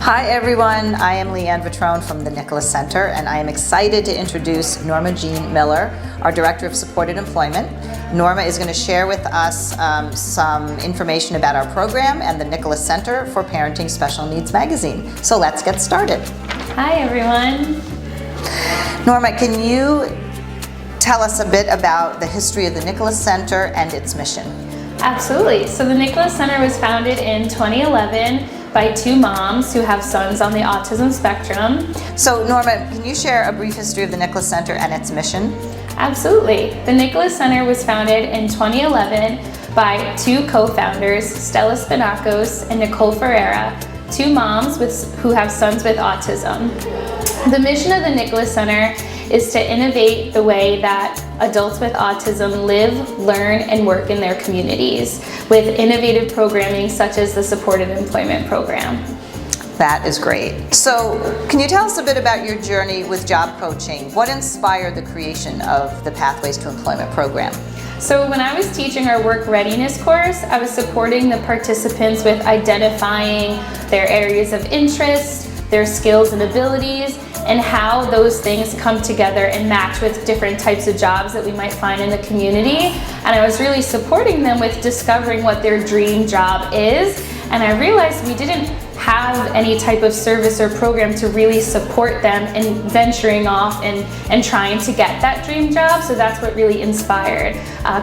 Hi everyone, I am Leanne Vitrone from the Nicholas Center, and I am excited to introduce Norma Jean Miller, our Director of Supported Employment. Norma is going to share with us some information about our program and the Nicholas Center for Parenting Special Needs magazine. So let's get started. Hi everyone. Norma, can you tell us a bit about the history of the Nicholas Center and its mission? Absolutely. So the Nicholas Center was founded in 2011 by two moms who have sons on the autism spectrum. So Norma, can you share a brief history of the Nicholas Center and its mission? Absolutely. The Nicholas Center was founded in 2011 by two co-founders, Stella Spinakos and Nicole Ferreira, two moms who have sons with autism. The mission of the Nicholas Center is to innovate the way that adults with autism live, learn, and work in their communities with innovative programming such as the Supported Employment Program. That is great. So can you tell us a bit about your journey with job coaching? What inspired the creation of the Pathways to Employment program? So when I was teaching our work readiness course, I was supporting the participants with identifying their areas of interest, their skills and abilities, and how those things come together and match with different types of jobs that we might find in the community. And I was really supporting them with discovering what their dream job is. And I realized we didn't have any type of service or program to really support them in venturing off and trying to get that dream job. So that's what really inspired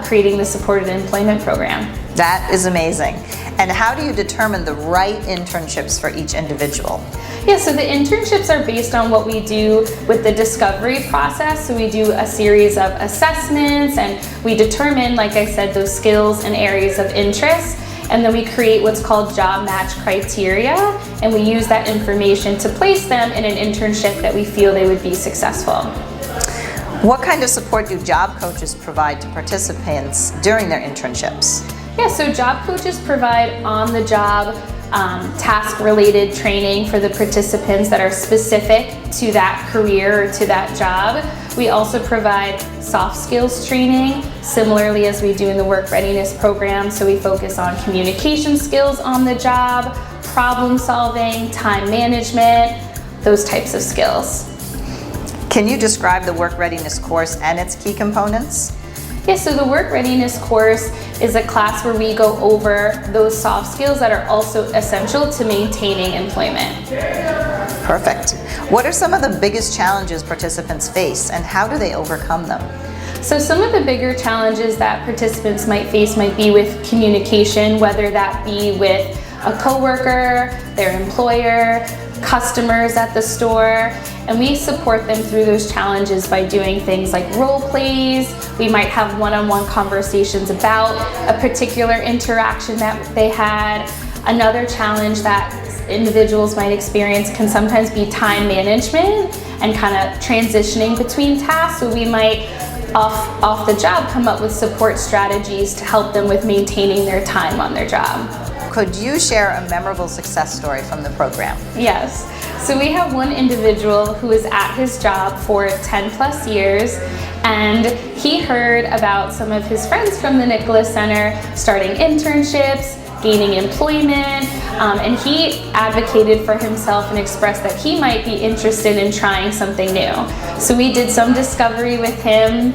creating the Supported Employment Program. That is amazing. And how do you determine the right internships for each individual? Yeah, so the internships are based on what we do with the discovery process. So we do a series of assessments and we determine, like I said, those skills and areas of interest. And then we create what's called job match criteria, and we use that information to place them in an internship that we feel they would be successful. What kind of support do job coaches provide to participants during their internships? Yeah, so job coaches provide on-the-job task-related training for the participants that are specific to that career or to that job. We also provide soft skills training, similarly as we do in the work readiness program. So we focus on communication skills on the job, problem solving, time management, those types of skills. Can you describe the work readiness course and its key components? Yeah, so the work readiness course is a class where we go over those soft skills that are also essential to maintaining employment. Perfect. What are some of the biggest challenges participants face and how do they overcome them? So some of the bigger challenges that participants might face might be with communication, whether that be with a coworker, their employer, customers at the store, and we support them through those challenges by doing things like role plays. We might have one-on-one conversations about a particular interaction that they had. Another challenge that individuals might experience can sometimes be time management and kind of transitioning between tasks. So we might off the job come up with support strategies to help them with maintaining their time on their job. Could you share a memorable success story from the program? Yes. So we have one individual who is at his job for 10 plus years, and he heard about some of his friends from the Nicholas Center starting internships, gaining employment, and he advocated for himself and expressed that he might be interested in trying something new. So we did some discovery with him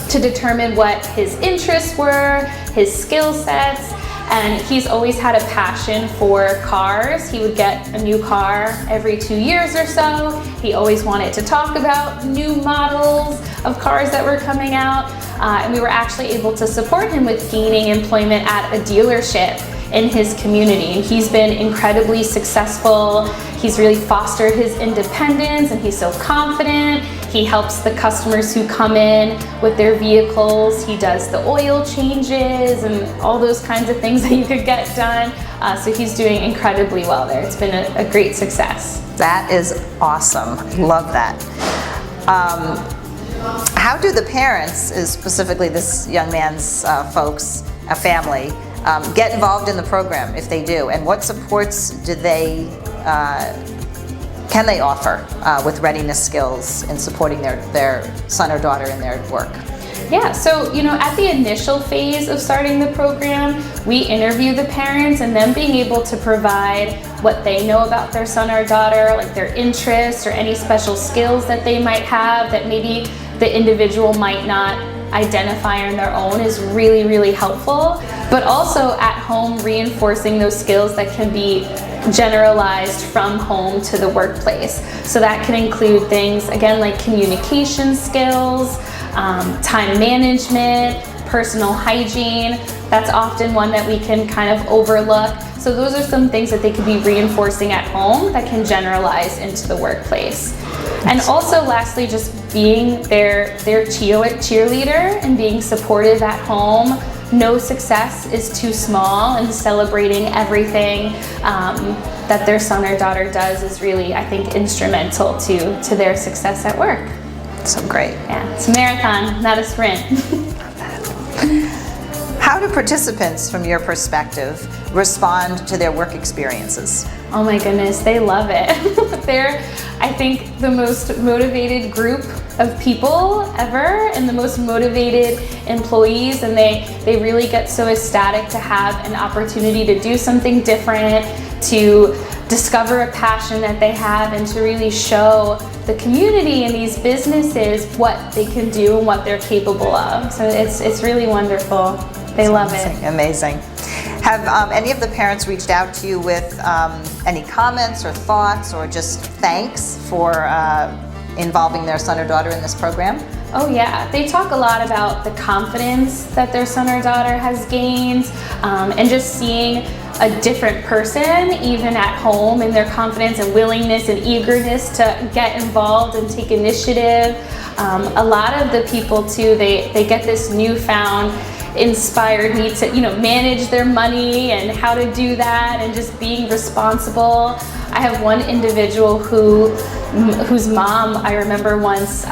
to determine what his interests were, his skill sets, and he's always had a passion for cars. He would get a new car every 2 years or so. He always wanted to talk about new models of cars that were coming out. And we were actually able to support him with gaining employment at a dealership in his community. And he's been incredibly successful. He's really fostered his independence and he's so confident. He helps the customers who come in with their vehicles. He does the oil changes and all those kinds of things that you could get done. So he's doing incredibly well there. It's been a great success. That is awesome. Love that. How do the parents, specifically this young man's folks, a family, get involved in the program if they do? And what supports do they can they offer with readiness skills in supporting their son or daughter in their work? Yeah, so at the initial phase of starting the program, we interview the parents, and then being able to provide what they know about their son or daughter, like their interests or any special skills that they might have that maybe the individual might not identify on their own, is really, really helpful. But also at home, reinforcing those skills that can be generalized from home to the workplace. So that can include things, again, like communication skills, time management, personal hygiene. That's often one that we can kind of overlook. So those are some things that they could be reinforcing at home that can generalize into the workplace. And also lastly, just being their cheerleader and being supportive at home. No success is too small, and celebrating everything that their son or daughter does is really, I think, instrumental to their success at work. So great. Yeah, it's a marathon, not a sprint. How do participants, from your perspective, respond to their work experiences? Oh my goodness, they love it. They're, I think, the most motivated group of people ever, and the most motivated employees, and they really get so ecstatic to have an opportunity to do something different, to discover a passion that they have, and to really show the community and these businesses what they can do and what they're capable of. So it's really wonderful. They love it. Amazing. Have any of the parents reached out to you with any comments or thoughts or just thanks for involving their son or daughter in this program? Oh yeah, they talk a lot about the confidence that their son or daughter has gained, and just seeing a different person even at home, and their confidence and willingness and eagerness to get involved and take initiative. A lot of the people too, they get this newfound inspired need to manage their money and how to do that, and just being responsible. I have one individual whose mom, I remember once,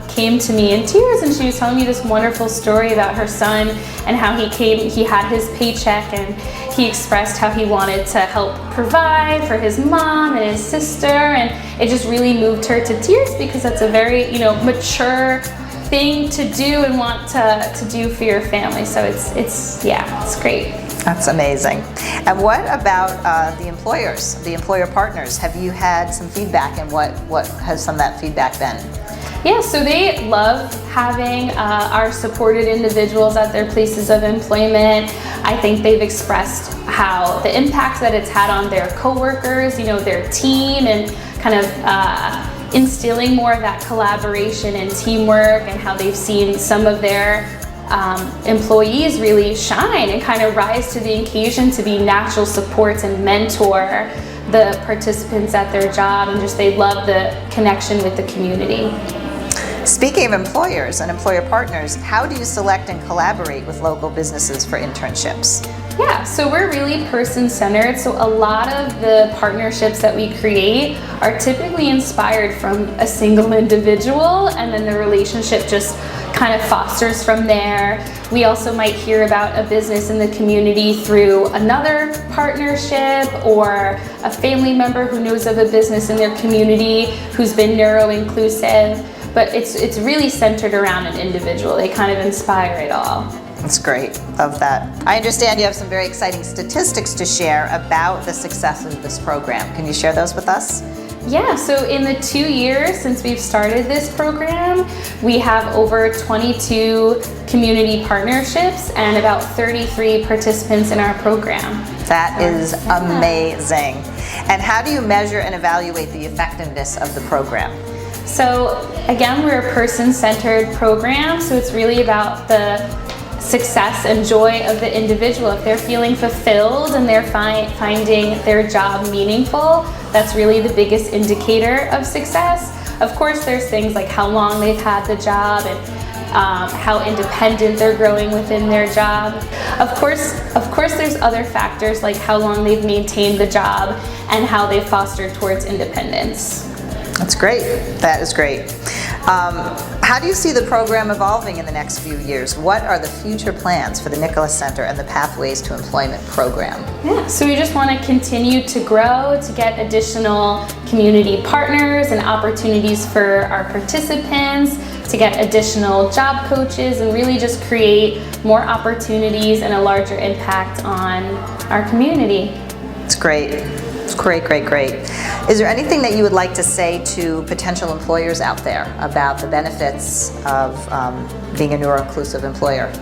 came to me in tears, and she was telling me this wonderful story about her son and how he had his paycheck, and he expressed how he wanted to help provide for his mom and his sister, and it just really moved her to tears, because that's a very mature thing to do and want to do for your family. So it's great. That's amazing. And what about the employers, the employer partners? Have you had some feedback, and what has some of that feedback been? Yeah, so they love having our supported individuals at their places of employment. I think they've expressed how the impact that it's had on their coworkers, their team, and kind of instilling more of that collaboration and teamwork, and how they've seen some of their employees really shine and kind of rise to the occasion to be natural supports and mentor the participants at their job, and just they love the connection with the community. Speaking of employers and employer partners, how do you select and collaborate with local businesses for internships? Yeah, so we're really person-centered, so a lot of the partnerships that we create are typically inspired from a single individual, and then the relationship just kind of fosters from there. We also might hear about a business in the community through another partnership, or a family member who knows of a business in their community who's been neuro-inclusive, but it's really centered around an individual. They kind of inspire it all. That's great. Love that. I understand you have some very exciting statistics to share about the success of this program. Can you share those with us? Yeah, so in the 2 years since we've started this program, we have over 22 community partnerships and about 33 participants in our program. That is amazing. And how do you measure and evaluate the effectiveness of the program? So again, we're a person-centered program, so it's really about the success and joy of the individual. If they're feeling fulfilled and they're finding their job meaningful, that's really the biggest indicator of success. Of course, there's things like how long they've had the job, and how independent they're growing within their job. Of course, there's other factors like how long they've maintained the job and how they've fostered towards independence. That's great. That is great. How do you see the program evolving in the next few years? What are the future plans for the Nicholas Center and the Pathways to Employment program? Yeah, so we just want to continue to grow, to get additional community partners and opportunities for our participants, to get additional job coaches, and really just create more opportunities and a larger impact on our community. It's great. It's great, great, great. Is there anything that you would like to say to potential employers out there about the benefits of being a neuro-inclusive employer?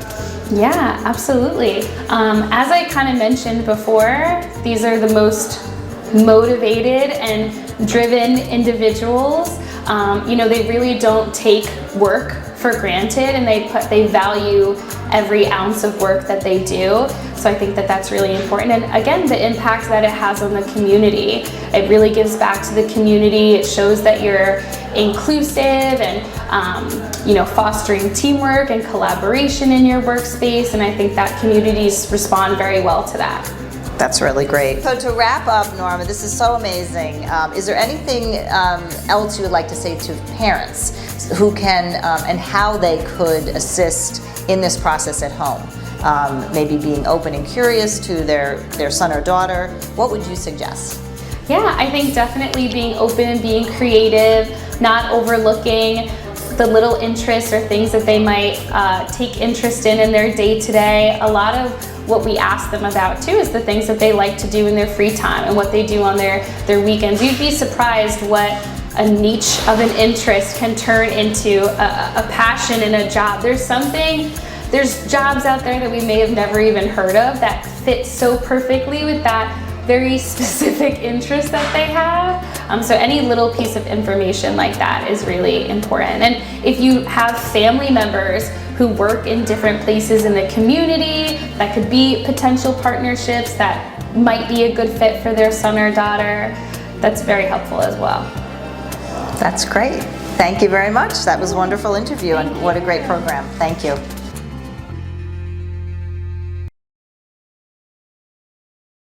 Yeah, absolutely. As I kind of mentioned before, these are the most motivated and driven individuals. They really don't take work for granted, and they value every ounce of work that they do. So I think that that's really important. And again, the impact that it has on the community. It really gives back to the community. It shows that you're inclusive and fostering teamwork and collaboration in your workspace. And I think that communities respond very well to that. That's really great. So to wrap up, Norma, this is so amazing. Is there anything else you would like to say to parents who can and how they could assist in this process at home? Maybe being open and curious to their son or daughter. What would you suggest? Yeah, I think definitely being open, being creative, not overlooking the little interests or things that they might take interest in their day-to-day. A lot of what we ask them about too is the things that they like to do in their free time and what they do on their weekends. You'd be surprised what a niche of an interest can turn into a passion and a job. There's jobs out there that we may have never even heard of that fit so perfectly with that very specific interest that they have. So any little piece of information like that is really important. And if you have family members who work in different places in the community, that could be potential partnerships that might be a good fit for their son or daughter, that's very helpful as well. That's great. Thank you very much. That was a wonderful interview, and what a great program. Thank you.